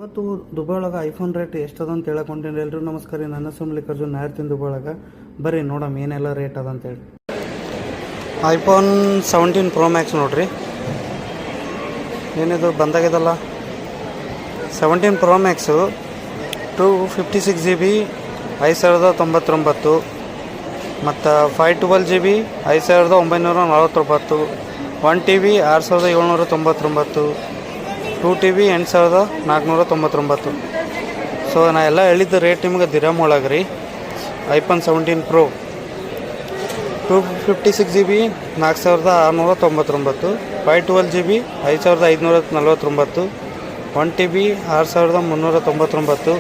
ಇವತ್ತು ದುಬೈ ಒಳಗೆ iPhone rate ಎಷ್ಟದ ಅಂತ ಹೇಳಕೊಂಡೇನಿ. ಎಲ್ರಿಗೂ ನಮಸ್ಕಾರ. ನನ್ನ ಹೆಸರು ಮಲ್ಲಿಕಾರ್ಜುನ್ ನಾಯರ್ತಿನ ದುಬೈ ಒಳಗೆ. ಬರ್ರಿ ನೋಡಮ್ ಏನೆಲ್ಲ ರೇಟ್ ಅದ ಅಂತೇಳಿ. ಐಫೋನ್ 17 ಪ್ರೋ ಮ್ಯಾಕ್ಸ್ ನೋಡ್ರಿ, ಏನಿದು ಬಂದಾಗಿದಲ್ಲ. 17 ಪ್ರೋ ಮ್ಯಾಕ್ಸು 256 GB 5099, ಮತ್ತು 512 GB 5949, 1 TB 6799, 2 TB 8499. ಸೊ ನಾ ಎಲ್ಲ ಹೇಳಿದ್ದ ರೇಟ್ ನಿಮ್ಗೆ ದಿರಮ್ ಒಳಗೆ ರೀ. IPhone 17 pro 256 GB 4699, 512 GB 5549, 1 TB 6399.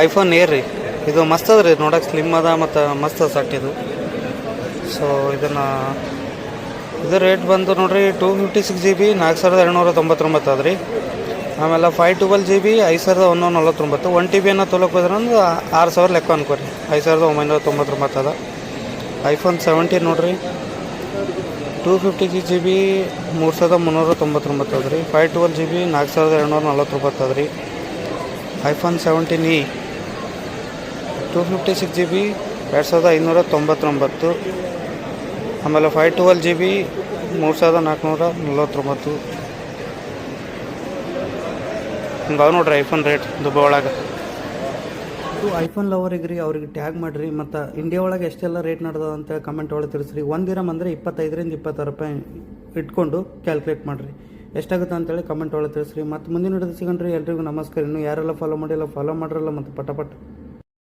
IPhone air ರೀ, ಇದು ಮಸ್ತ್ ಅದ ರೀ, ನೋಡೋಕೆ ಸ್ಲಿಮ್ ಅದ ಮತ್ತು ಮಸ್ತ್ ಅದ ಸಟ್ ಇದು. ಸೊ ಇದು ರೇಟ್ ಬಂದು ನೋಡಿರಿ 256 GB 4299 ಅದ ರೀ. ಆಮೇಲೆ 512 GB 5149, 1 TB ಏನೋ ತೊಗೊಳಕ್ಕೆ ಹೋದ್ರೆ ಅಂದ್ರೆ 6000 ಲೆಕ್ಕ ಅನ್ಕೋರಿ, 5999 ಅದ. ಐಫೋನ್ 17 ನೋಡಿರಿ 256 GB 3399 ಅದ ರೀ. 512 GB 4249 ಅದ ರೀ. ಐಫೋನ್ 17e 256 GB 2599, ಆಮೇಲೆ 512 GB 3449. ಹಿಂಗೆ ನೋಡ್ರಿ ಐಫೋನ್ ರೇಟ್ ದುಬೈ ಒಳಗೆ. ಇದು ಐಫೋನ್ ಲವರಿಗೆ ರೀ, ಅವ್ರಿಗೆ ಟ್ಯಾಗ್ ಮಾಡಿರಿ. ಮತ್ತು ಇಂಡಿಯಾ ಒಳಗೆ ಎಷ್ಟೆಲ್ಲ ರೇಟ್ ನಡೆದ ಅಂತ ಕಮೆಂಟ್ ಒಳಗೆ ತಿಳಿಸ್ರಿ. ಒಂದು ದಿನ ಅಂದರೆ 25ರಿಂದ 26 ರೂಪಾಯಿ ಇಟ್ಕೊಂಡು ಕ್ಯಾಲ್ಕುಲೇಟ್ ಮಾಡಿರಿ, ಎಷ್ಟಾಗುತ್ತೆ ಅಂತೇಳಿ ಕಮೆಂಟ್ ಒಳಗೆ ತಿಳಿಸ್ರಿ. ಮತ್ತು ಮುಂದಿನ ಹಿಡಿದು ಸಿಗಣ್ರಿ. ಎಲ್ರಿಗೂ ನಮಸ್ಕಾರ. ಇನ್ನೂ ಯಾರೆಲ್ಲ ಫಾಲೋ ಮಾಡಿಲ್ಲ ಫಾಲೋ ಮಾಡಿರಲ್ಲ ಮತ್ತು ಪಟ